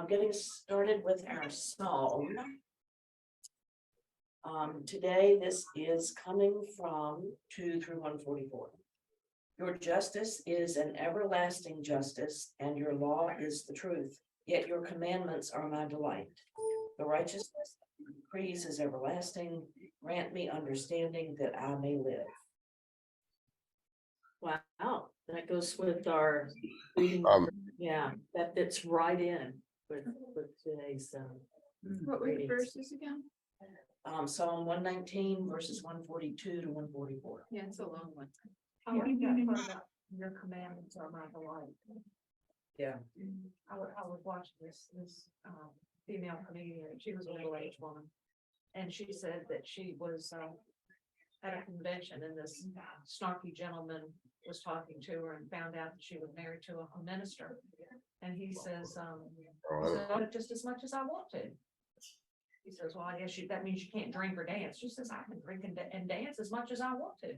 Getting started with our psalm. Today, this is coming from 2 through 144. Your justice is an everlasting justice, and your law is the truth. Yet your commandments are my delight. The righteousness of your decrees is everlasting. Grant me understanding that I may live. Wow, that goes with our reading. Yeah, that fits right in with today's. What were the verses again? Psalm 119 verses 142 to 144. Yeah, it's a long one. I like that part about your commandments are my delight. Yeah. I was watching this female comedian. She was a middle-aged woman, and she said that she was at a convention, and this snarky gentleman was talking to her and found out that she was married to a minister. And he says, just as much as I want to. He says, well, I guess that means you can't drink or dance. She says, I can drink and dance as much as I want to.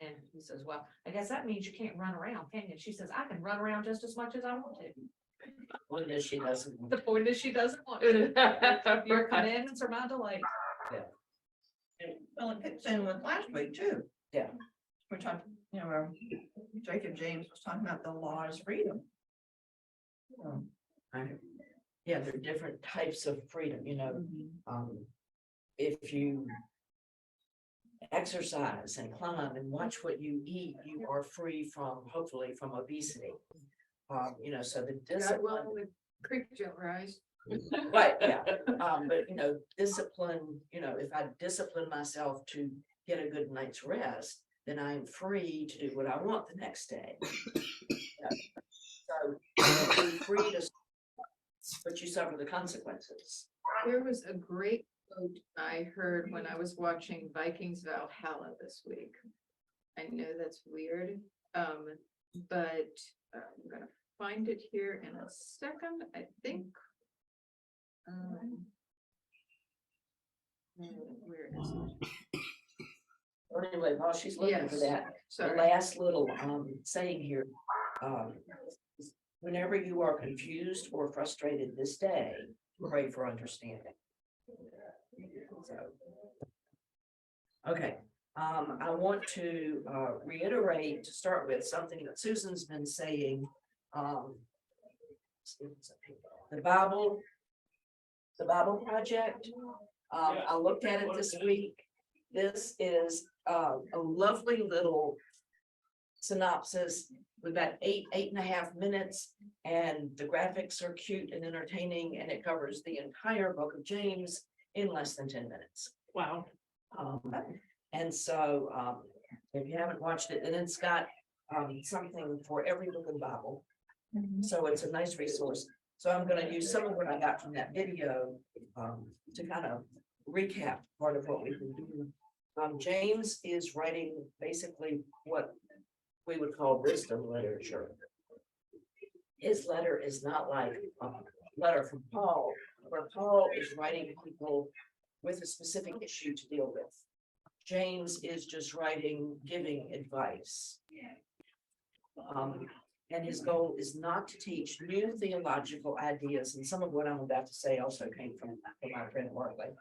And he says, well, I guess that means you can't run around, can you? She says, I can run around just as much as I want to. The point is she doesn't. The point is she doesn't want to. Your commandments are my delight. Well, it fits in with last week too. Yeah. We're talking, Jacob James was talking about the law is freedom. Yeah, there are different types of freedom, if you exercise and climb and watch what you eat, you are free hopefully from obesity. So the discipline. With creek jump rise. Right, yeah, but discipline, if I discipline myself to get a good night's rest, then I'm free to do what I want the next day. So be free to, but you suffer the consequences. There was a great quote I heard when I was watching Vikings Valhalla this week. I know that's weird, but I'm gonna find it here in a second, I think. Where is it? Anyway, while she's looking for that, the Sorry. last little saying here, whenever you are confused or frustrated this day, pray for understanding. So, okay, I want to reiterate to start with something that Susan's been saying. The Bible Project. I looked at it this week. This is a lovely little synopsis with about 8.5 minutes, and the graphics are cute and entertaining, and it covers the entire book of James in less than 10 minutes. Wow. And so if you haven't watched it, then it's got something for every book of the Bible. So it's a nice resource. So I'm going to use some of what I got from that video to kind of recap part of what we've been doing. James is writing basically what we would call wisdom literature. His letter is not like a letter from Paul, where Paul is writing to people with a specific issue to deal with. James is just giving advice. And his goal is not to teach new theological ideas. And some of what I'm about to say also came from my friend Marley.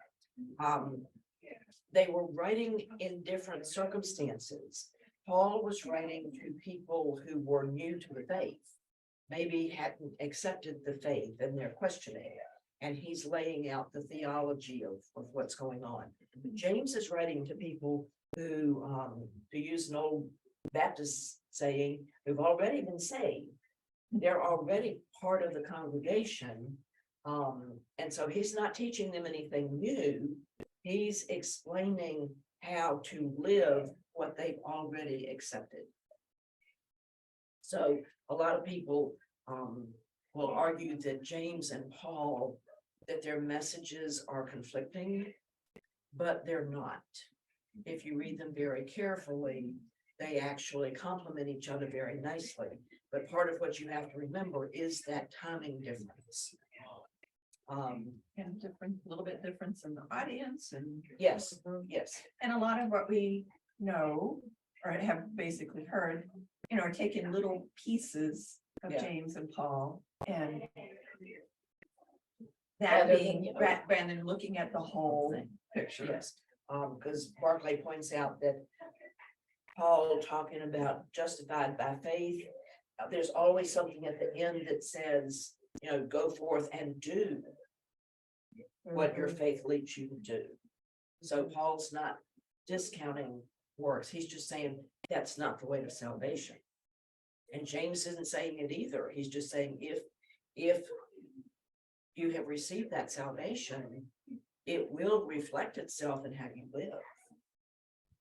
They were writing in different circumstances. Paul was writing to people who were new to the faith, maybe hadn't accepted the faith, and they're questioning it. And he's laying out the theology of what's going on. James is writing to people who, to use an old Baptist saying, who've already been saved. They're already part of the congregation. And so he's not teaching them anything new. He's explaining how to live what they've already accepted. So a lot of people will argue that James and Paul, that their messages are conflicting, but they're not. If you read them very carefully, they actually complement each other very nicely. But part of what you have to remember is that timing difference. And little bit difference in the audience and Yes. and a lot of what we know or have basically heard, are taking little pieces of Yeah. James and Paul and That Rather being, than, you know, rather than looking at the whole picture. Yes, because Barclay points out that Paul talking about justified by faith, there's always something at the end that says, you know, go forth and do what your faith leads you to do. So Paul's not discounting works. He's just saying that's not the way to salvation. And James isn't saying it either. He's just saying if you have received that salvation, it will reflect itself in how you live.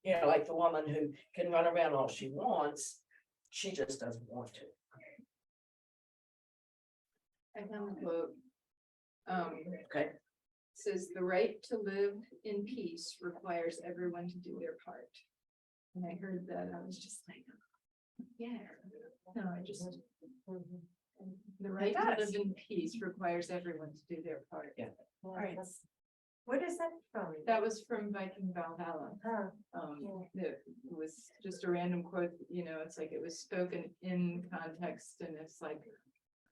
You know, like the woman who can run around all she wants, she just doesn't want to. I found a quote. Okay. Says the right to live in peace requires everyone to do their part. And I heard that, I was just like, yeah, no, I just. The right to does. live in peace requires everyone to do their part. Yeah. Right. What is that from? That was from Viking Valhalla. It was just a random quote, you know, it's like it was spoken in context and it's like,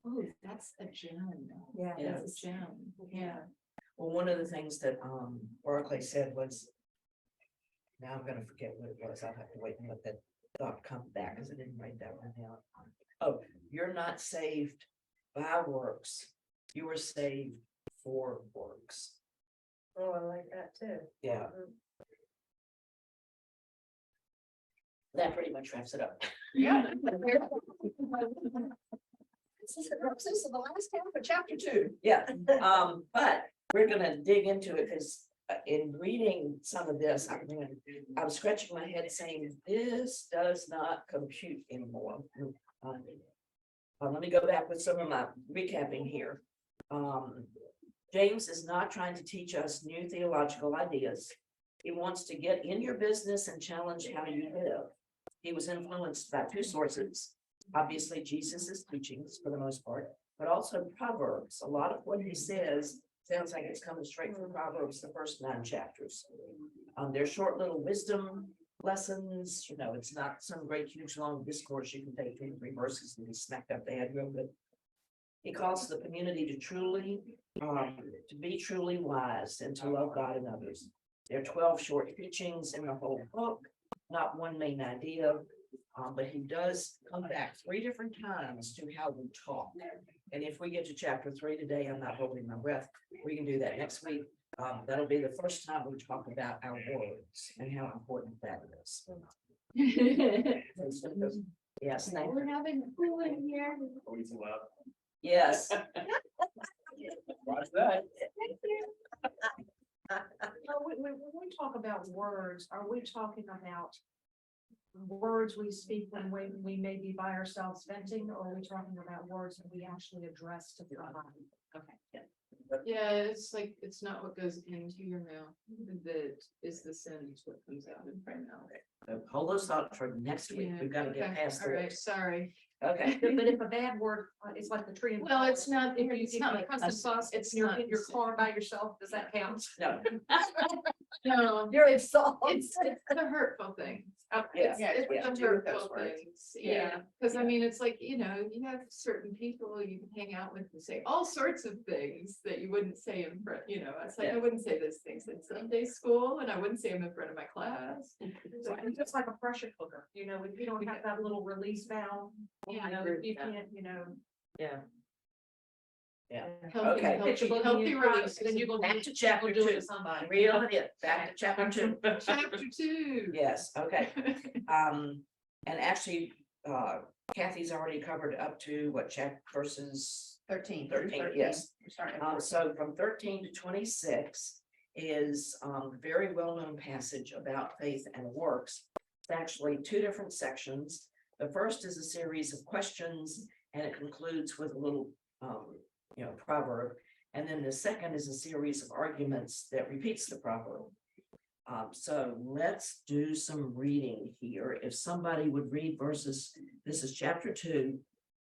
oh, that's a gem. Yeah. That's a gem, yeah. Well, one of the things that Barclay said was, now I'm gonna forget what it was. I'll have to wait and let that thought come back because I didn't write that one down. Oh, you're not saved by works. You were saved for works. Oh, I like that too. Yeah. That pretty much wraps it up. Yeah. This is the last half of chapter 2. Yeah, but we're gonna dig into it because in reading some of this, I'm scratching my head saying, this does not compute anymore. Let me go back with some of my recapping here. James is not trying to teach us new theological ideas. He wants to get in your business and challenge how you live. He was influenced by 2 sources. Obviously, Jesus' teachings for the most part, but also Proverbs. A lot of what he says sounds like it's coming straight from Proverbs, the first 9 chapters. They're short little wisdom lessons. You know, it's not some great, huge, long discourse. You can take 2 or 3 verses and be smacked up the head real good. He calls the community to be truly wise and to love God and others. There are 12 short teachings in the whole book, not one main idea. But he does come back 3 different times to how we talk. And if we get to chapter 3 today, I'm not holding my breath. We can do that next week. That'll be the first time we talk about our words and how important that is. Yes, thank We're you. having cool in here. Yes. Watch that. When we talk about words, are we talking about words we speak when we may be by ourselves venting, or are we talking about words that we actually address to somebody? Okay. Yeah, it's like, it's not what goes into your mouth that is the sin, it's what comes out in your mouth. So hold those thoughts for next week. We've got to get Okay, past all right, this. sorry. Okay. But if a bad word, it's like the tree. and Well, it's not, If it's you not like like custom sauce, it's you're not in your car by yourself, does that count? No, No, You're insulted. it's the hurtful things. Yeah. Yeah, It's we have the to do with those hurtful words. things, yeah, because I mean, it's like, you know, you have certain people you can hang out with and say all sorts of things that you wouldn't say in front, you know, it's like, Yeah. I wouldn't say those things in Sunday school, and I wouldn't say them in front of my class. It's just like a pressure cooker, you know, if you don't have that little release valve, you I know, agree with you that. can't, you know. Yeah. Healthy, Okay. healthy release. Then you're gonna back to chapter do it 2. to somebody. Reel it in. Back to chapter 2. Chapter 2. Yes, okay. And actually, Kathy's already covered up to what verses 13. 13, yes. We're starting at So from 13 to 26 is a very well-known passage about faith and works. It's actually 2 different sections. The first is a series of questions, and it concludes with a little, proverb. And then the second is a series of arguments that repeats the proverb. So let's do some reading here. If somebody would read verses, this is chapter 2,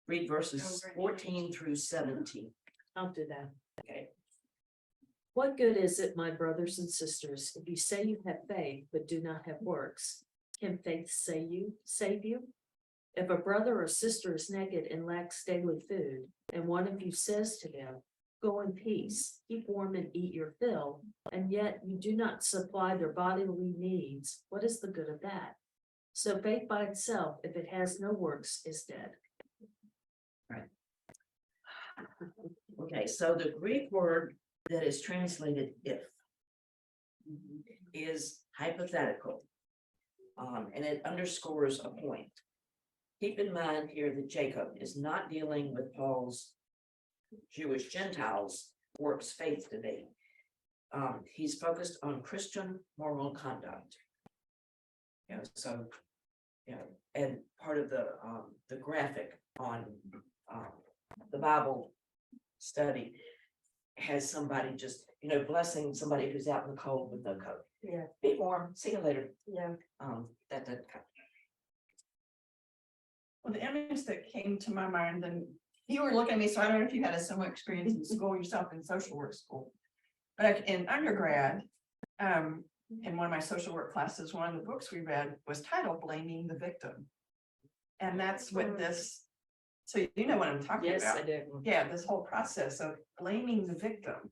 read verses 14 through 17. I'll do that. Okay. What good is it, my brothers and sisters, if you say you have faith but do not have works? Can faith save you? If a brother or sister is naked and lacks daily food, and one of you says to them, Go in peace, keep warm and eat your fill, and yet you do not supply their bodily needs. What is the good of that? So faith by itself, if it has no works, is dead. Okay, so the Greek word that is translated if is hypothetical. And it underscores a point. Keep in mind here that Jacob is not dealing with Paul's Jewish Gentiles works faith today. He's focused on Christian moral conduct. You know, so, you know, and part of the graphic on the Bible study has somebody just, you know, blessing somebody who's out in the cold with no coat. Yeah. Be warm, see you later. Yeah. That. Well, the image that came to my mind, and you were looking at me, so I don't know if you had a similar experience in school yourself in social work school. But in undergrad, in one of my social work classes, one of the books we read was titled Blaming the Victim. And that's what this, so you know what I'm talking Yes, about. I do. Yeah, this whole process of blaming the victim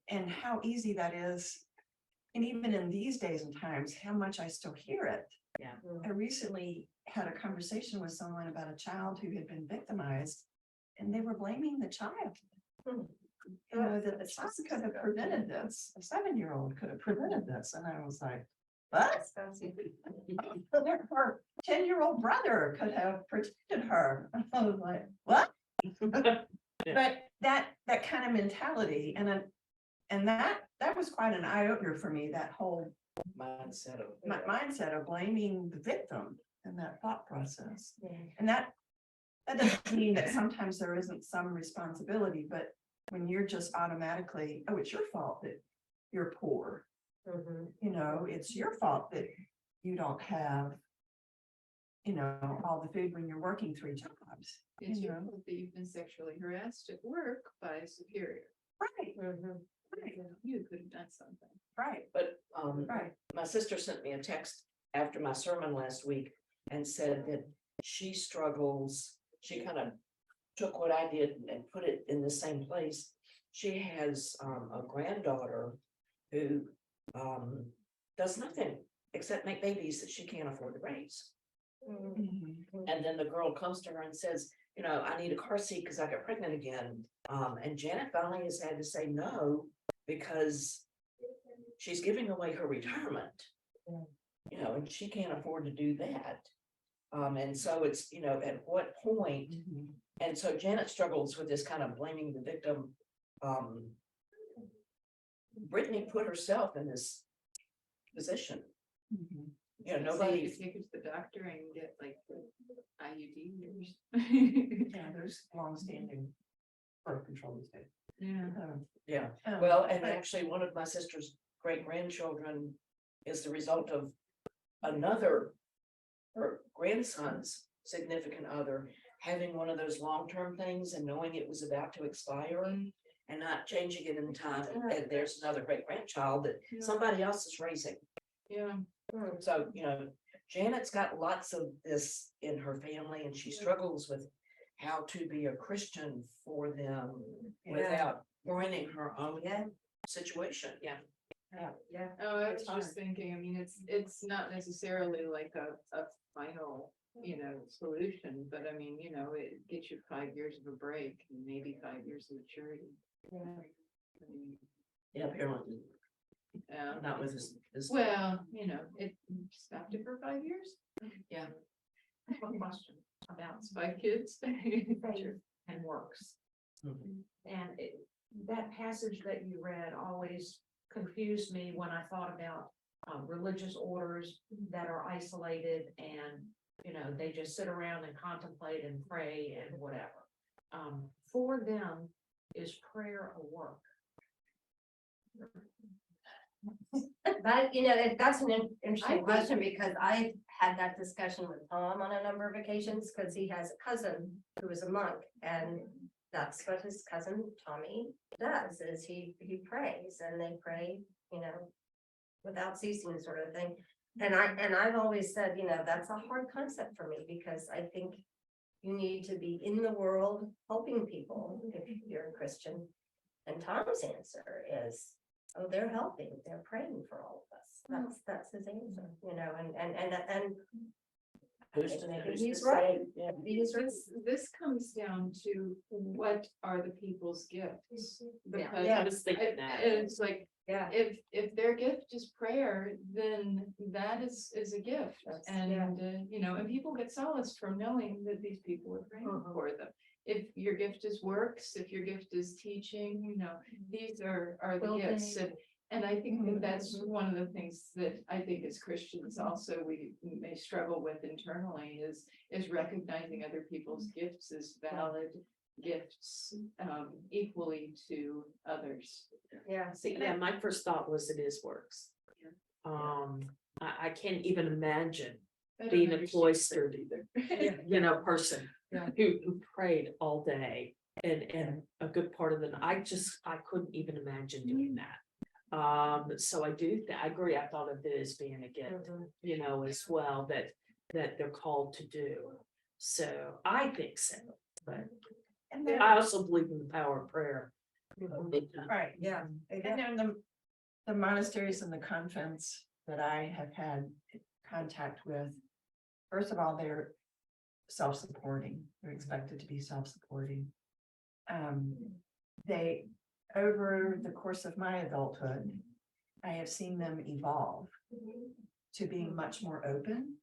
and how easy that is. And even in these days and times, how much I still hear it. Yeah. I recently had a conversation with someone about a child who had been victimized, and they were blaming the child. You know, that the child could have prevented this, a 7-year-old could have prevented this, and I was like, what? Her 10-year-old brother could have protected her. I was like, what? But that kind of mentality, and that was quite an eye-opener for me, that whole mindset of blaming the victim and that thought process. And that doesn't mean that sometimes there isn't some responsibility, but when you're just automatically, oh, it's your fault that you're poor. You know, it's your fault that you don't have, you know, all the food when you're working 3 jobs. It's You your know? fault that you've been sexually harassed at work by a superior. Right, You could have done something. right, But right. my sister sent me a text after my sermon last week and said that she struggles. She kind of took what I did and put it in the same place. She has a granddaughter who does nothing except make babies that she can't afford to raise. Mhm. And then the girl comes to her and says, you know, I need a car seat because I got pregnant again. And Janet finally has had to say no because she's giving away her retirement. You know, and she can't afford to do that. And so it's, you know, at what point, Mhm. and so Janet struggles with this kind of blaming the victim. Brittany put herself in this position. Mhm. You know, It's like nobody, you take her to the doctor and get like the IUD. Yeah, there's longstanding birth control these days. Yeah. yeah. Um, Well, and but- actually, one of my sister's great grandchildren is the result of another, her grandson's significant other having one of those long-term things and knowing it was about to expire and not changing it in time. And there's another great grandchild that somebody else is raising. Yeah. So, you know, Janet's got lots of this in her family and she struggles with how to be a Christian for them without ruining her own situation. Yeah. Yeah. Oh, I was It's just thinking, I mean, it's not necessarily like a final, you know, solution, but I mean, you know, it gets you 5 years of a break and maybe 5 years of maturity. I mean, Yeah, apparently not with this. well, you know, it stopped it for 5 years. Yeah. I have a question about It's 5 kids. faith and works. Mhm. And that passage that you read always confused me when I thought about religious orders that are isolated and, you know, they just sit around and contemplate and pray and whatever. For them, is prayer a work? But, you know, that's an interesting question because I've had that discussion with Tom on a number of occasions, because he has a cousin who is a monk, and that's what his cousin Tommy does, is he prays, and they pray, you know, without ceasing, sort of thing. And I've always said, you know, that's a hard concept for me, because I think you need to be in the world helping people if you're a Christian. And Tom's answer is, oh, they're helping, they're praying for all of us. That's his answer, you know, and. Who's to- Maybe who's to he's say? right. Yeah. He's right. This comes down to what are the people's gifts? Because I was thinking that. it's like, Yeah. if their gift is prayer, then that is a gift. That's- And, you know, and people get solace from knowing that these people are praying for them. If your gift is works, if your gift is teaching, you know, these are the gifts. And I think that that's one of the things that I think as Christians also we may struggle with internally is recognizing other people's gifts as valid gifts, equally to others. Yeah. See, yeah, my first thought was it is works. I can't even imagine I don't being a understand cloistered, either. you know, person Yeah. who prayed all day and a good part of the, I couldn't even imagine doing that. So I agree. I thought of it as being a gift, you know, as well, that they're called to do. So I think so, but And then, I also believe in the power of prayer. right, Yeah. and then the monasteries and the convents that I have had contact with, first of all, they're self-supporting, they're expected to be self-supporting. They, over the course of my adulthood, I have seen them evolve to being much more open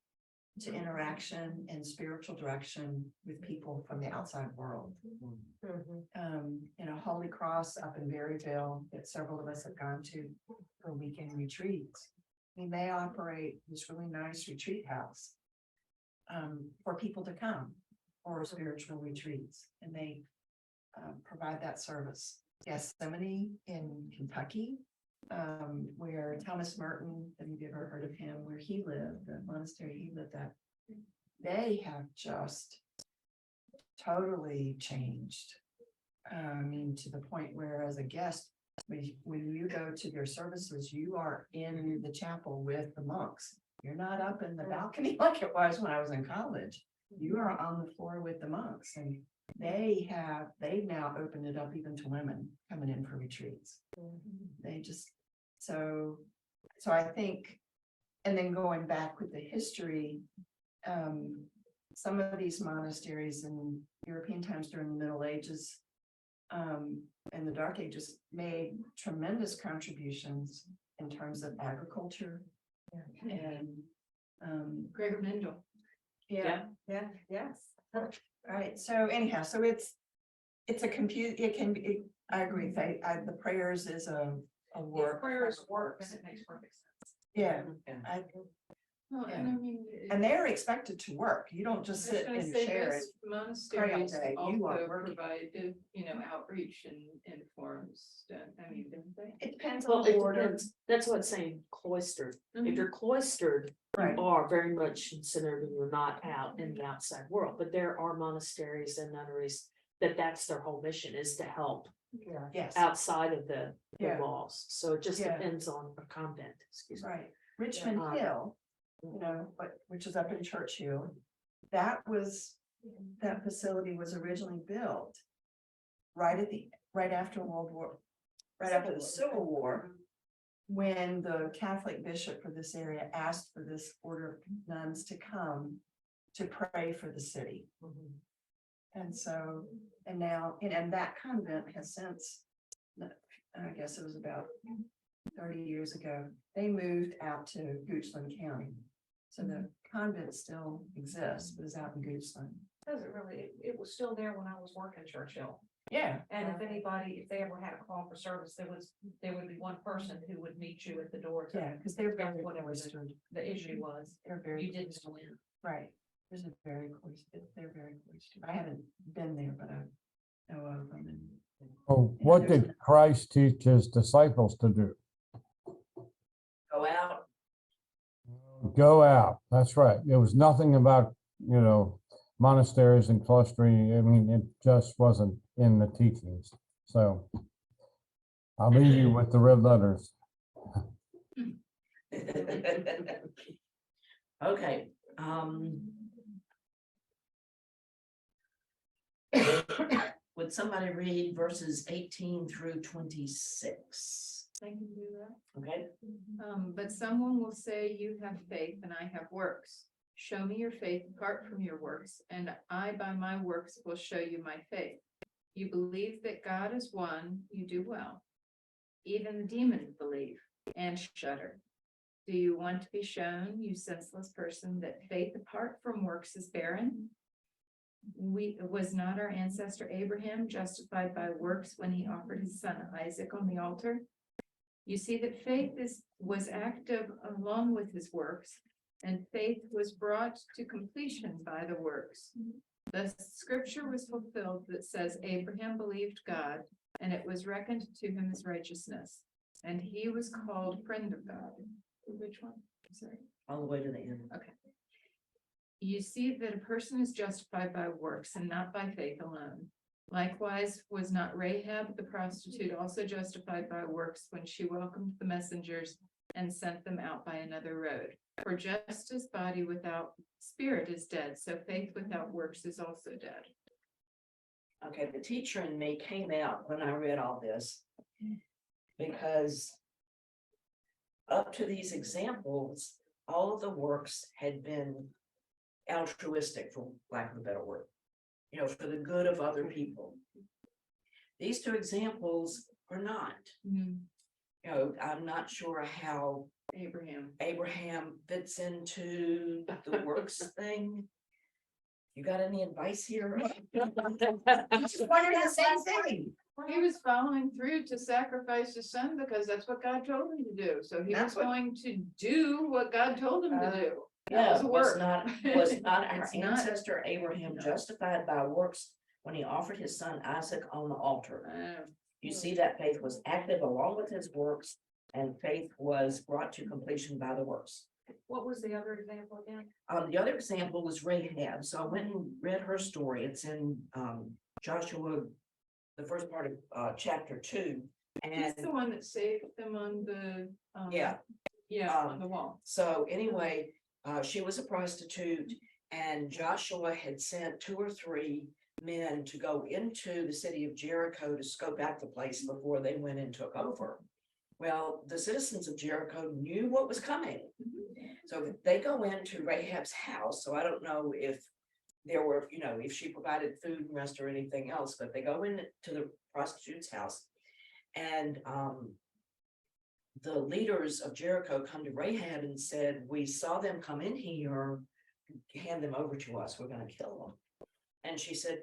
to interaction and spiritual direction with people from the outside world. You know, Holy Cross up in Berryville that several of us have gone to for weekend retreats. I mean, they operate this really nice retreat house for people to come for spiritual retreats, and they provide that service. Gethsemane in Kentucky, where Thomas Merton, have you ever heard of him, where he lived, the monastery he lived at, they have just totally changed. I mean, to the point where as a guest, when you go to their services, you are in the chapel with the monks. You're not up in the balcony like it was when I was in college. You are on the floor with the monks, and they've now opened it up even to women coming in for retreats. They just, so I think, and then going back with the history, some of these monasteries in European times during the Middle Ages, and the Dark Ages made tremendous contributions in terms of agriculture and, Gregor Mendel. yeah. Yes. Right, so anyhow, so it's it can be, I agree, Faith, the prayers is a work. Prayers works, it makes perfect sense. Yeah, Well, and I mean. and they're expected to work, you don't just sit I was in gonna a say chair. this monasteries day, you are also working. provide, you know, outreach and forums, I mean, don't they? It depends Well, on the it order, depends. That's what it's saying, cloistered. If Mhm. you're cloistered, right, you are very much considered you're not out in the outside world, but there are monasteries and nunneries that's their whole mission, is to help yes, outside of the Yeah. walls. So it just Yeah. depends on a convent, excuse me. right. Richmond Yeah. Hill, you know, which is up in Churchill, that facility was originally built right after the Civil War, when the Catholic bishop for this area asked for this order of nuns to come to pray for the city. And so, and now, and that convent has since, I guess it was about 30 years ago, they moved out to Goochland County. So the convent still exists, but is out in Goochland. Doesn't really, it was still there when I was working Churchill. Yeah. And if they ever had a call for service, there would be one person who would meet you at the door to, Yeah, because they're very Whatever the- cloistered. the issue was. They're very, You didn't go in. right. There's a very cloistered, they're very cloistered. I haven't been there, but I know of them. And Oh, what did Christ teach his disciples to do? Go out. Go out. That's right. There was nothing about, monasteries and clustering. I mean, it just wasn't in the teachings. So I'll leave you with the red letters. Okay, would somebody read verses 18 through 26? I can do that. Okay, But someone will say, you have faith and I have works. Show me your faith apart from your works, and I by my works will show you my faith. You believe that God is one, you do well. Even the demons believe and shudder. Do you want to be shown, you senseless person, that faith apart from works is barren? Was not our ancestor Abraham justified by works when he offered his son Isaac on the altar? You see that faith was active along with his works, and faith was brought to completion by the works. The scripture was fulfilled that says Abraham believed God, and it was reckoned to him as righteousness, and he was called friend of God. Which one? I'm sorry. all the way to the end. You see that a person is justified by works and not by faith alone. Likewise, was not Rahab the prostitute also justified by works when she welcomed the messengers and sent them out by another road? For just as body without spirit is dead, so faith without works is also dead. Okay, the teacher in me came out when I read all this. Because up to these examples, all of the works had been altruistic, for lack of a better word. You know, for the good of other people. These two examples are not. You know, I'm not sure how Abraham fits into the works thing. You got any advice here? Just wondering the same thing. He was following through to sacrifice his son because that's what God told him to do. So he That's was going to do what God told him to do. That Yeah, was a was work. not our It's not- ancestor Abraham justified by works when he offered his son Isaac on the altar? You see that faith was active along with his works, and faith was brought to completion by the works. What was the other example again? The other example was Rahab. So I went and read her story. It's in Joshua, the first part of chapter 2. He's And the one that saved them on the. yeah, On the wall. so anyway, she was a prostitute, and Joshua had sent 2 or 3 men to go into the city of Jericho to scope out the place before they went and took over. Well, the citizens of Jericho knew what was coming. So they go into Rahab's house. So I don't know if there were, you know, if she provided food and rest or anything else, but they go into the prostitute's house. And the leaders of Jericho come to Rahab and said, we saw them come in here, hand them over to us, we're going to kill them. And she said,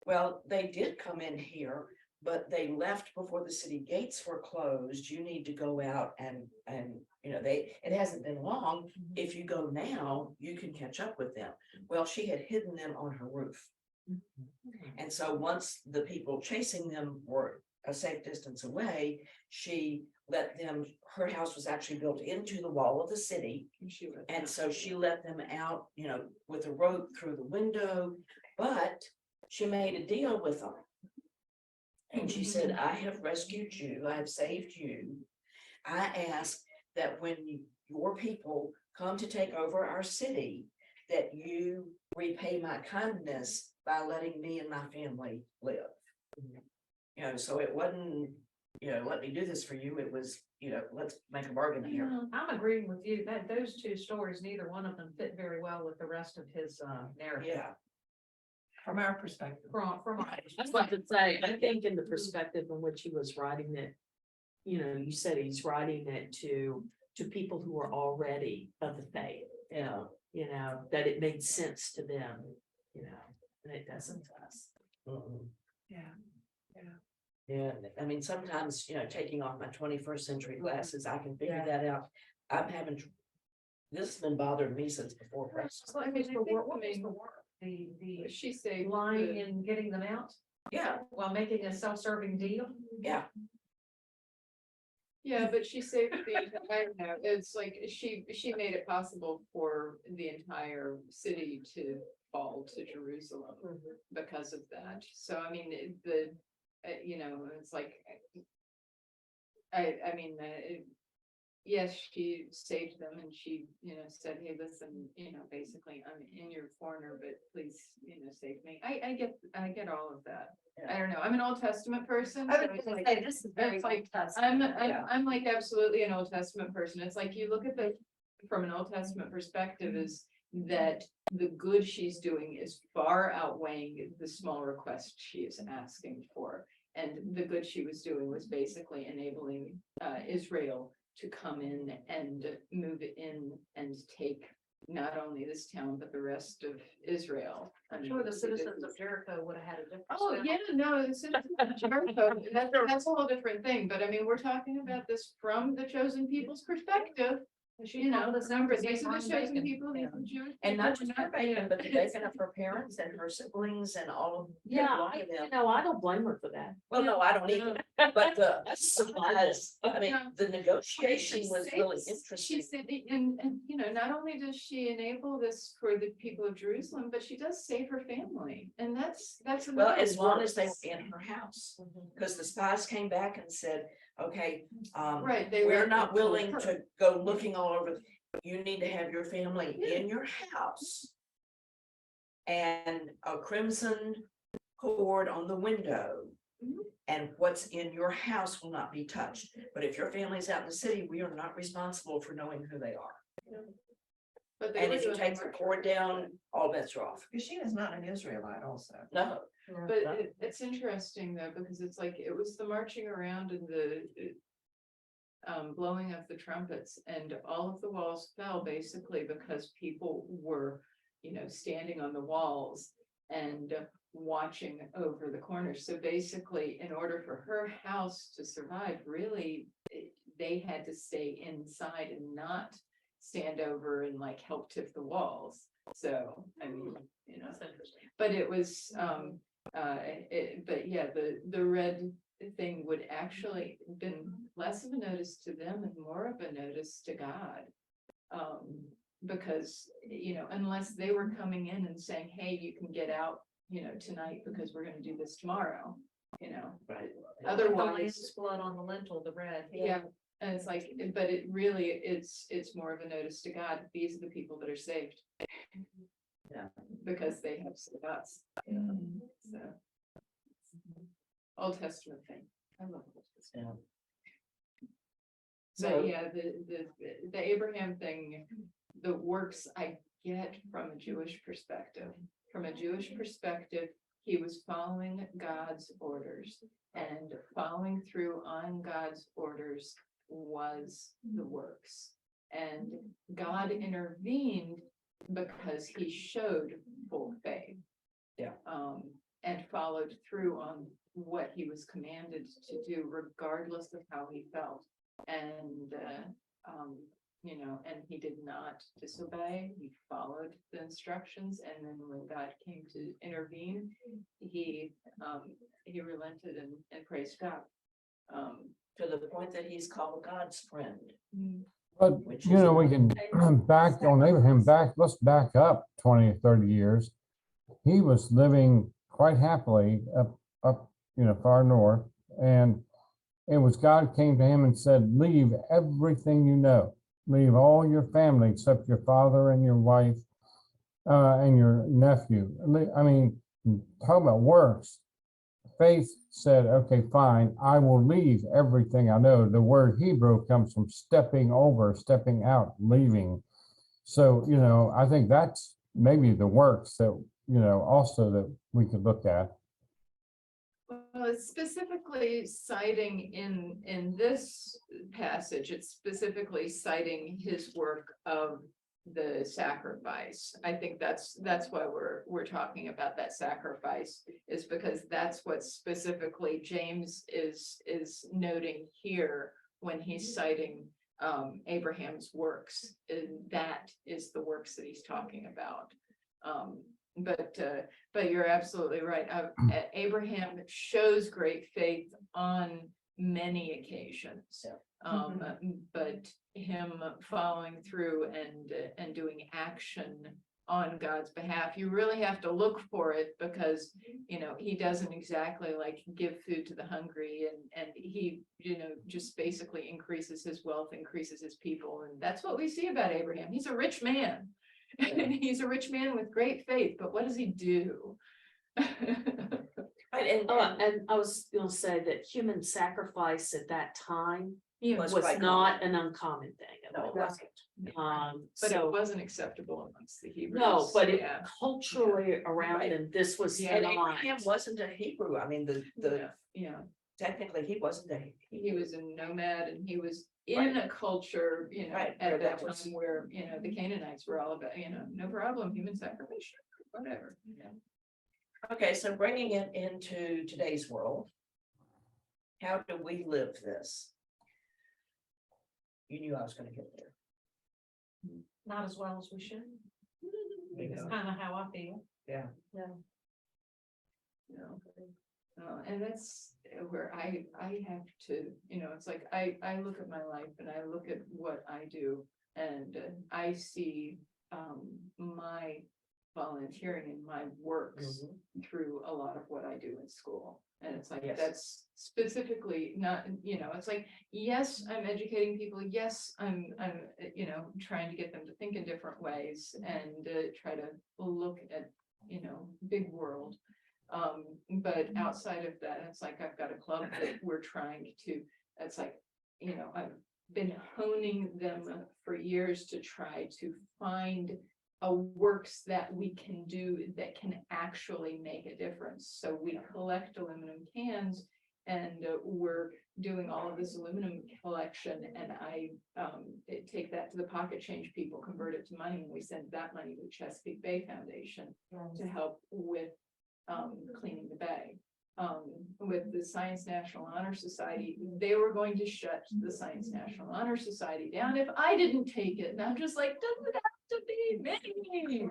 well, they did come in here, but they left before the city gates were closed. You need to go out and you know, it hasn't been long. If you go now, you can catch up with them. Well, she had hidden them on her roof. And so once the people chasing them were a safe distance away, she let them, her house was actually built into the wall of the city. And so she let them out, you know, with a rope through the window, but she made a deal with them. And she said, I have rescued you, I have saved you. I ask that when your people come to take over our city, that you repay my kindness by letting me and my family live. You know, so it wasn't, you know, let me do this for you. It was, you know, let's make a bargain here. I'm agreeing with you that those two stories, neither one of them fit very well with the rest of his narrative. Yeah. From our perspective. From our I was about to say, I think in the perspective in which he was writing it, you know, you said he's writing it to people who are already of the faith. You know, that it made sense to them, you know, and it doesn't to us. Yeah. Yeah, I mean, sometimes, you know, taking off my 21st century glasses, I can figure that out. I'm having, this has been bothering me since before Christmas. What was the work? What was the work? The She saved lying and getting them out Yeah, while making a self-serving deal. yeah, Yeah, but she saved the entire, it's like she made it possible for the entire city to fall to Jerusalem because of that. So I mean, you know, it's like, I mean, yes, she saved them and she, said, hey, listen, basically I'm in your corner, but please, save me. I get all of that. I don't know. I'm an Old Testament person. I so was it's gonna like- say, this is very it's like, like. I'm like absolutely an Old Testament person. It's like you look at from an Old Testament perspective is that the good she's doing is far outweighing the small request she is asking for. And the good she was doing was basically enabling Israel to come in and move in and take not only this town, but the rest of Israel. I'm sure the citizens of Jericho would have had a different. Oh, spin. yeah, no, the citizens of Jericho, that's a whole different thing, but I mean, we're talking about this from the chosen people's perspective. She called us Number, out to these say are the farm chosen bacon. people, these are Jewish. And not people, just her bacon, but the bacon of her parents and her siblings and all of. Yeah, a lot of them. I don't blame her for that. Well, no, I don't either, but the supplies, I mean, the negotiation was really She interesting. said, and not only does she enable this for the people of Jerusalem, but she does save her family, and that's. Well, another as long one. as they were in her house, because the spies came back and said, okay, Right, they we're went not and willing told her. to go looking all over. You need to have your family in your house. And a crimson cord on the window. Mhm. And what's in your house will not be touched. But if your family's out in the city, we are not responsible for knowing who they are. But they And were if you doing take the the work. cord down, all bets are off. Because she is not an Israelite also. No, But it's interesting though, because it's like, it was the marching around and the blowing of the trumpets, and all of the walls fell basically because people were, standing on the walls and watching over the corners. So basically, in order for her house to survive, really, they had to stay inside and not stand over and like help tip the walls. So, I mean, but it was, but yeah, the red thing would actually been less of a notice to them and more of a notice to God. Because, unless they were coming in and saying, hey, you can get out, tonight because we're gonna do this tomorrow, right. The otherwise. lamb's blood on the lintel, the red. Yeah, and it's like, but it really, it's more of a notice to God, these are the people that are saved. Yeah. Because they have saved us. So. Old Testament thing. I love Old Testament. So- So, yeah, the Abraham thing, the works I get from a Jewish perspective. From a Jewish perspective, he was following God's orders, and following through on God's orders was the works. And God intervened because he showed full faith. Yeah. And followed through on what he was commanded to do, regardless of how he felt. And, and he did not disobey, he followed the instructions, and then when God came to intervene, he relented and praised God. To the point that he's called God's friend. But, Which you is know, we can back on Abraham let's back up 20 or 30 years. He was living quite happily up, far north. And it was God came to him and said, leave everything you know. Leave all your family except your father and your wife and your nephew. I mean, talk about works. Faith said, okay, fine, I will leave everything I know. The word Hebrew comes from stepping over, stepping out, leaving. So, I think that's maybe the works that, also that we could look at. Well, it's specifically citing in this passage, it's specifically citing his work of the sacrifice. I think that's why we're talking about that sacrifice, is because that's what specifically James is noting here when he's citing Abraham's works. That is the works that he's talking about. But you're absolutely right. Abraham shows great faith on many occasions. But him following through and doing action on God's behalf. You really have to look for it because, you know, he doesn't exactly like give food to the hungry and he, you know, just basically increases his wealth, increases his people. And that's what we see about Abraham. He's a rich man. He's a rich man with great faith, but what does he do? Right, And I was gonna say that human sacrifice at that time was was quite not an uncommon thing at No, it all. wasn't. But it So, wasn't acceptable amongst the Hebrews. no, but it Yeah. culturally around Right. them, this was Yeah, And not. Abraham wasn't a Hebrew. I mean, Yeah, yeah. technically, he wasn't a. He was a nomad and he was in a culture, you know, Right, at where that that was- time where, you know, the Canaanites were all about, you know, no problem, human sacrifice, sure, whatever. Okay, so bringing it into today's world. How do we live this? You knew I was gonna get there. Not as well as we should. You It's know, kind of how I feel. Yeah. You know, and that's where I have to, you know, it's like, I look at my life and I look at what I do and I see, my volunteering and my works through a lot of what I do in school. And it's like, Yes. that's specifically not, you know, it's like, yes, I'm educating people. Yes, I'm, you know, trying to get them to think in different ways and try to look at, you know, big world. But outside of that, it's like, I've got a club that we're trying to, it's like, you know, I've been honing them for years to try to find a works that we can do that can actually make a difference. So we collect aluminum cans and we're doing all of this aluminum collection and I take that to the pocket change people, convert it to money, and we send that money to the Chesapeake Bay Foundation to help with cleaning the bay. With the Science National Honor Society, they were going to shut the Science National Honor Society down if I didn't take it. And I'm just like, doesn't have to be me.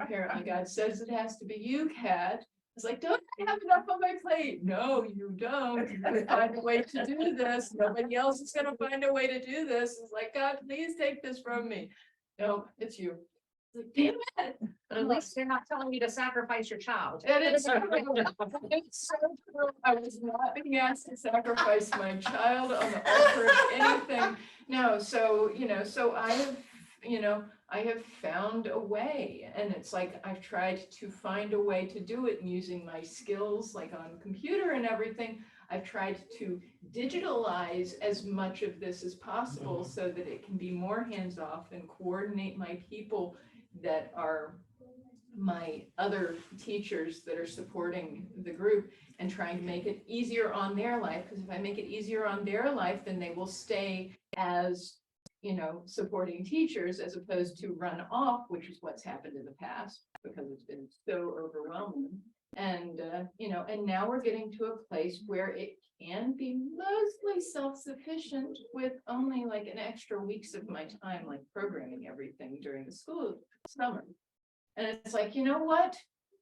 Apparently God says it has to be you, Kat. It's like, don't I have enough on my plate? No, you don't. You gotta find a way to do this. Nobody else is gonna find a way to do this. It's like, God, please take this from me. No, it's you. It's like, damn it. But at least they're not telling you to sacrifice your child. And it's so true. I was not being asked to sacrifice my child on the altar of anything. No, so, you know, so I have, you know, I have found a way and it's like, I've tried to find a way to do it and using my skills like on computer and everything. I've tried to digitalize as much of this as possible so that it can be more hands-off and coordinate my people that are my other teachers that are supporting the group and trying to make it easier on their life. Because if I make it easier on their life, then they will stay as, you know, supporting teachers as opposed to run off, which is what's happened in the past because it's been so overwhelming. And, you know, and now we're getting to a place where it can be mostly self-sufficient with only like an extra weeks of my time, like programming everything during the school summer. And it's like, you know what?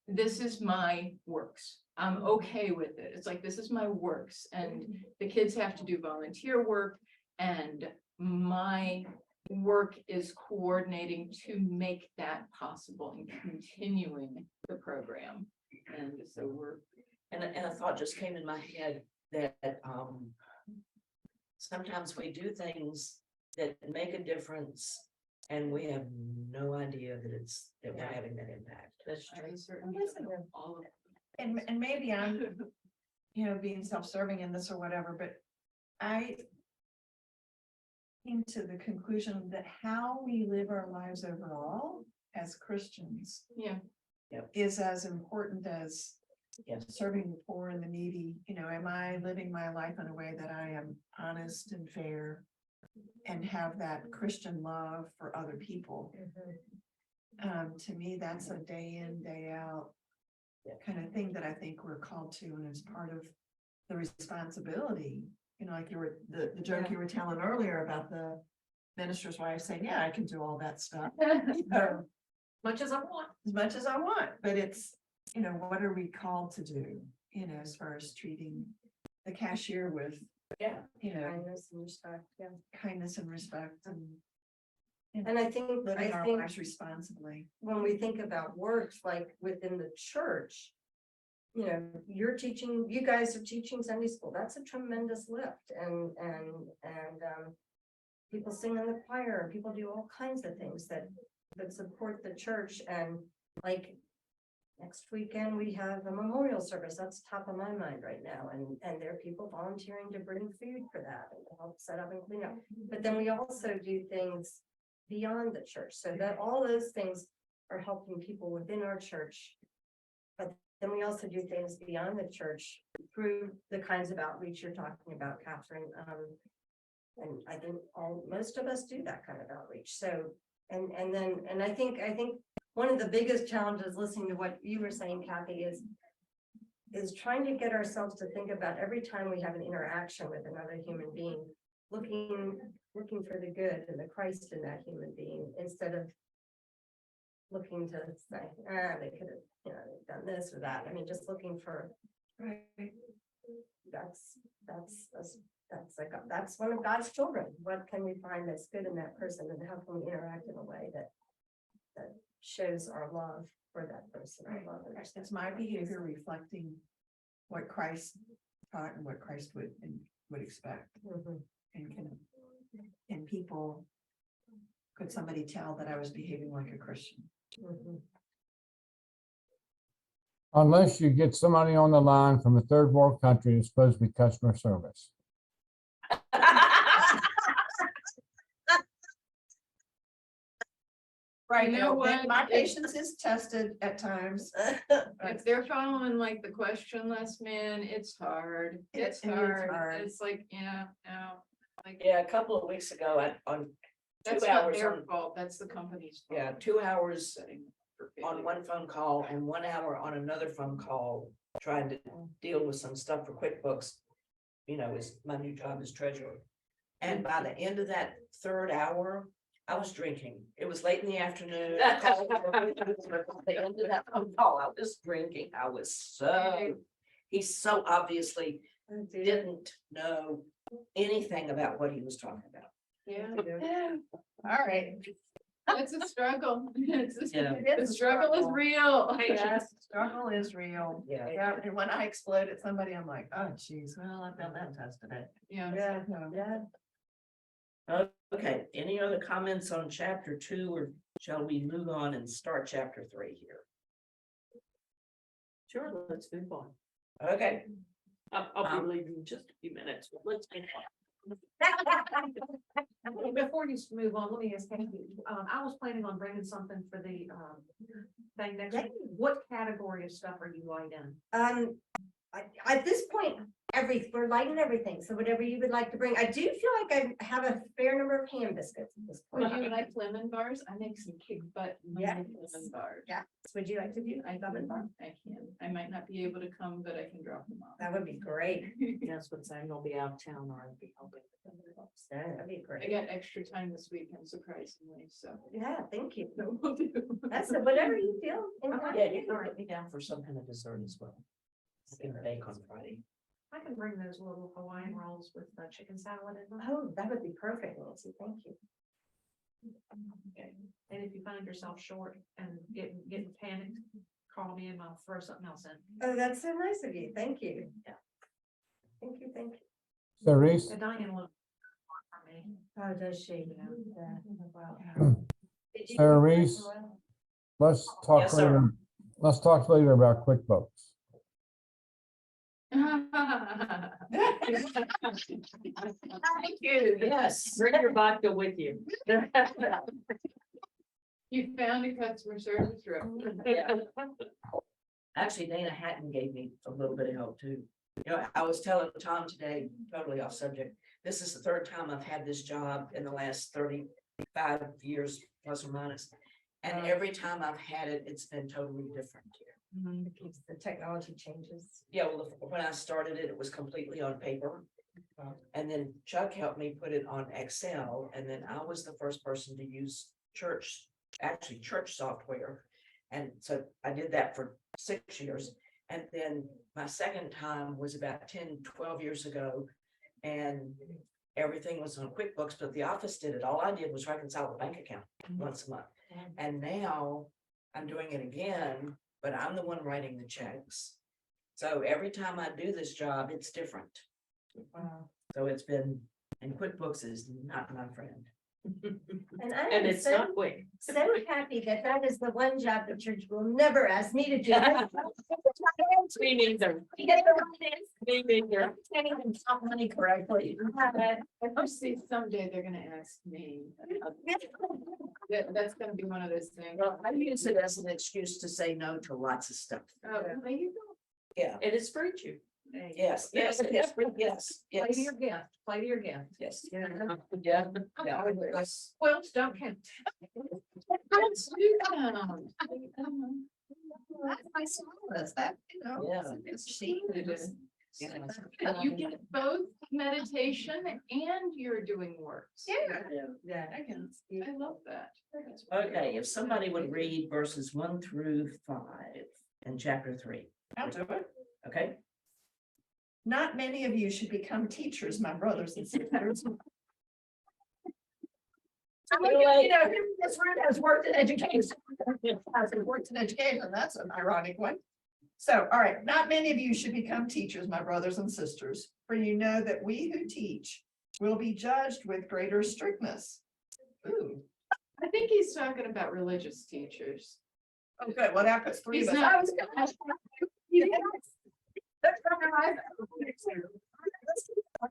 This is my works. I'm okay with it. It's like, this is my works and the kids have to do volunteer work and my work is coordinating to make that possible and continuing the program. And so we're. And a thought just came in my head that sometimes we do things that make a difference and we have no idea that we're having that impact. That's true. All of And maybe I'm, you know, being self-serving in this or whatever, but I came to the conclusion that how we live our lives overall as Christians Yeah. is as important as Yes. serving the poor and the needy. You know, am I living my life in a way that I am honest and fair and have that Christian love for other people? To me, that's a day in, day out kind of thing that I think we're called to, and it's part of the responsibility. You know, like you were, the joke you were telling earlier about the minister's wife saying, yeah, I can do all that stuff. You know, Much as I want. as much as I want, but it's, you know, what are we called to do, you know, as far as treating the cashier with, Yeah. you know, Kindness and respect, yeah. kindness and respect and And I think, Living our lives responsibly. when we think about works like within the church. You know, you guys are teaching Sunday school, that's a tremendous lift and. People sing in the choir and people do all kinds of things that support the church and like. Next weekend, we have a memorial service, that's top of my mind right now, and there are people volunteering to bring food for that and to help set up and clean up. But then we also do things beyond the church, so that all those things are helping people within our church. But then we also do things beyond the church through the kinds of outreach you're talking about, Catherine. And I think most of us do that kind of outreach, so, and I think one of the biggest challenges, listening to what you were saying, Kathy, is trying to get ourselves to think about every time we have an interaction with another human being, looking for the good and the Christ in that human being, instead of looking to say, they could have, done this or that. I mean, just looking for, Right. that's one of God's children. What can we find that's good in that person, and how can we interact in a way that shows our love for that person? Our love and respect. It's my behavior reflecting what Christ taught and what Christ would expect. Mhm. And can people, could somebody tell that I was behaving like a Christian? Mhm. Unless you get somebody on the line from a third world country who's supposed to be customer service. Right, You know then what? my patience is tested at times. If they're following like the question list, man, it's hard. It's It is hard. hard. It's like, yeah, no. Like, Yeah, a couple of weeks ago, on that's 2 not hours their on, fault. That's the company's fault. yeah, 2 hours For on failure. one phone call and 1 hour on another phone call, trying to deal with some stuff for QuickBooks. Is my new job as treasurer. And by the end of that third hour, I was drinking. It was late in the afternoon. By the end of that phone call, I was drinking. He so obviously didn't know anything about what he was talking about. Yeah, All right. it's a struggle. Yeah. The struggle is real. Yes, struggle is real. Yeah. Yeah, and when I explode at somebody, I'm like, oh geez, well, I've done that test today. Yeah. Yeah. Okay, any other comments on chapter 2, or shall we move on and start chapter 3 here? Sure, let's move on. Okay, I'll be leaving in just a few minutes, but let's move on. Before you move on, let me ask you, I was planning on bringing something for the, thing next week. What category of stuff are you light in? At this point, we're lighting everything, so whatever you would like to bring. I do feel like I have a fair number of ham biscuits at this Would point. you like lemon bars? I make some kick butt Yes. lemon bars. Yeah. Would you like to do? I lemon bar? I can. I might not be able to come, but I can drop them off. That would be great. That's what I'm gonna be out of town or I'll be helping. Yeah, that'd be I great. got extra time this weekend, surprisingly, so. Yeah, thank you. Will do. That's whatever you feel. yeah, you can write me down for some kind of dessert as well. I can bake on Friday. I can bring those little Hawaiian rolls with the chicken salad in them. Oh, that would be perfect, Nancy. Thank you. Okay. And if you find yourself short and getting panicked, call me and I'll throw something else in. Oh, that's so nice of you. Thank you. Yeah. Thank you, thank you. So Reese, And Diane will. For me. Oh, does she? Yeah. Hmm. Did you Sarah do that Reese? as well? let's talk Yes, sir. later. Let's talk later about QuickBooks. Thank you. Yes. Bring your vodka with you. You found a customer service rep. Actually, Dana Hatton gave me a little bit of help too. I was telling Tom today, totally off subject, this is the third time I've had this job in the last 35 years, plus or minus. And every time I've had it, it's been totally different here. Because the technology changes. Yeah, well, when I started it, it was completely on paper. And then Chuck helped me put it on Excel, and then I was the first person to use church software. And so I did that for 6 years. And then my second time was about 10, 12 years ago. And everything was on QuickBooks, but the office did it. All I did was reconcile the bank account once a month. And now I'm doing it again, but I'm the one writing the checks. So every time I do this job, it's different. So it's been, and QuickBooks is not my friend. And I And am it's not so, quick. so happy that that is the one job the church will never ask me to do. Me neither. Get the right answer. Me neither. Can't even count money correctly. I see someday they're gonna ask me. That's gonna be one of those things. Well, I use it as an excuse to say no to lots of stuff. Oh, there you go. Yeah, It is virtue. yes, yes, yes, yes, Play to yes, your gift, play to your gift. yes. Yeah. Yeah. Yes. Quilts don't count. Let's do that. I saw this, that, you know. Yeah. It's she. Yeah. You get both meditation and you're doing works. Yeah, I can. I love that. Okay, if somebody would read verses 1 through 5 in chapter 3, I'll do it. okay? Not many of you should become teachers, my brothers and sisters. You know, this room has worked in education. Has worked in education, that's an ironic one. So, all right, not many of you should become teachers, my brothers and sisters, for you know that we who teach will be judged with greater strictness. Ooh, I think he's talking about religious teachers. oh, good, well, that puts three of He's us. not- I was gonna-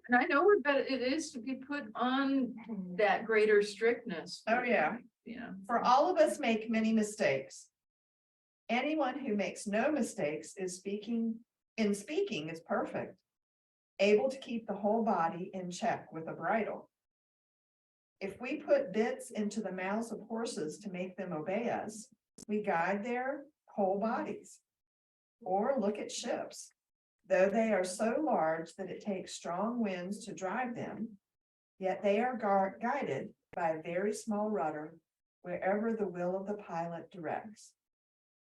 And I know we're better, it is to be put on that greater strictness. Oh, yeah. Yeah. For all of us make many mistakes. Anyone who makes no mistakes is speaking is perfect, able to keep the whole body in check with a bridle. If we put bits into the mouths of horses to make them obey us, we guide their whole bodies. Or look at ships. Though they are so large that it takes strong winds to drive them, yet they are guided by a very small rudder wherever the will of the pilot directs.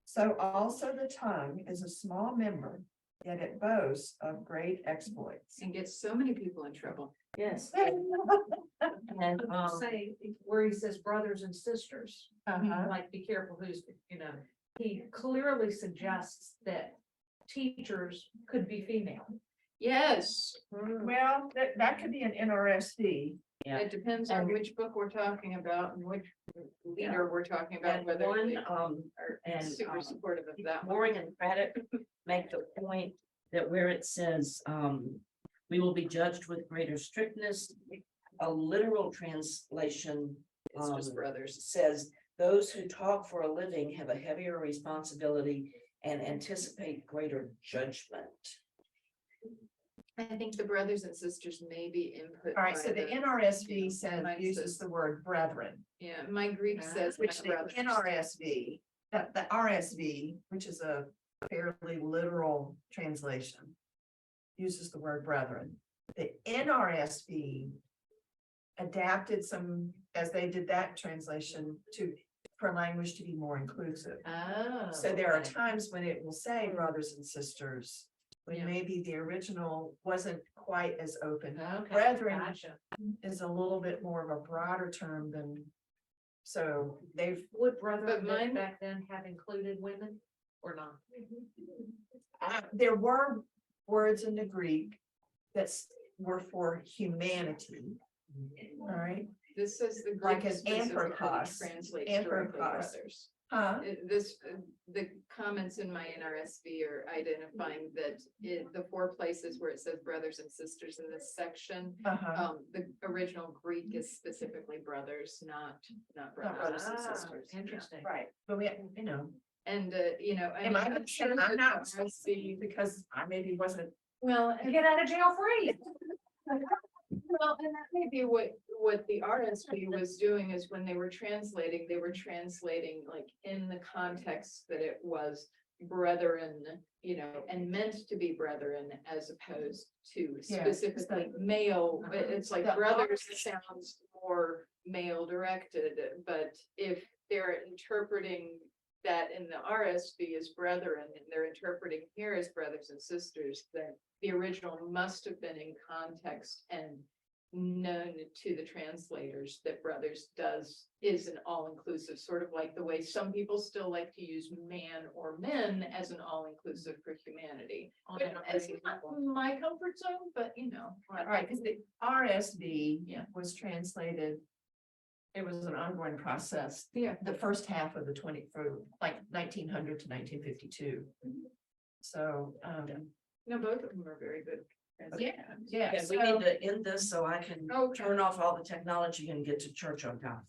So also the tongue is a small member, yet it boasts of great exploits. And gets so many people in trouble. Yes. And, Say where he says brothers and sisters, Uh-huh. like be careful who's, he clearly suggests that teachers could be female. Yes, Well, that could be an NRSV. Yeah. it depends on And- which book we're talking about and which leader we're talking about, and whether one, they are and, super supportive of that one. Boring and Craddock make the point that where it says, we will be judged with greater strictness, a literal translation It's just brothers. says, those who talk for a living have a heavier responsibility and anticipate greater judgment. I think the brothers and sisters may be input. All right, by so the NRSV says, Mine uses says- the word brethren, Yeah, my Greek says. which my the brothers. NRSV, the RSV, which is a fairly literal translation, uses the word brethren. The NRSV adapted some, as they did that translation for language to be more inclusive. Oh. So there are okay. times when it will say brothers and sisters, when Yeah. maybe the original wasn't quite as open. Okay, Brethren gotcha. is a little bit more of a broader term than, so they've, Would brother But mine- back then have included women or not? there were words in the Greek that were for humanity. All right, This says the Like Greek an specifically anthropos, translates directly anthropos. brothers. huh? The comments in my NRSV are identifying that the 4 places where it says brothers and sisters in this section. Uh-huh. The original Greek is specifically brothers, not brothers and Ah, sisters. Interesting. Right, but we, you know, And, am I, I'm sure I'm that not, the RSV because I maybe wasn't. well, Get out of jail free. well, and that may be what the RSV was doing is when they were translating like in the context that it was brethren, and meant to be brethren as opposed to Yeah, specifically male. It's like The brothers sounds more male directed, but if they're interpreting that in the RSV as brethren and they're interpreting here as brothers and sisters, then the original must have been in context and known to the translators that Brothers is an all-inclusive, sort of like the way some people still like to use man or men as an all-inclusive for humanity. On But an it's upgraded not level. my comfort zone, but you know. All right, because the RSV Yeah. was translated. It was an ongoing process. Yeah. The first half of the from like 1900 to 1952. So, No, both of them are very good. yeah, yeah. Okay, we so- need to end this so I can Oh, turn off all the technology and get to church on time.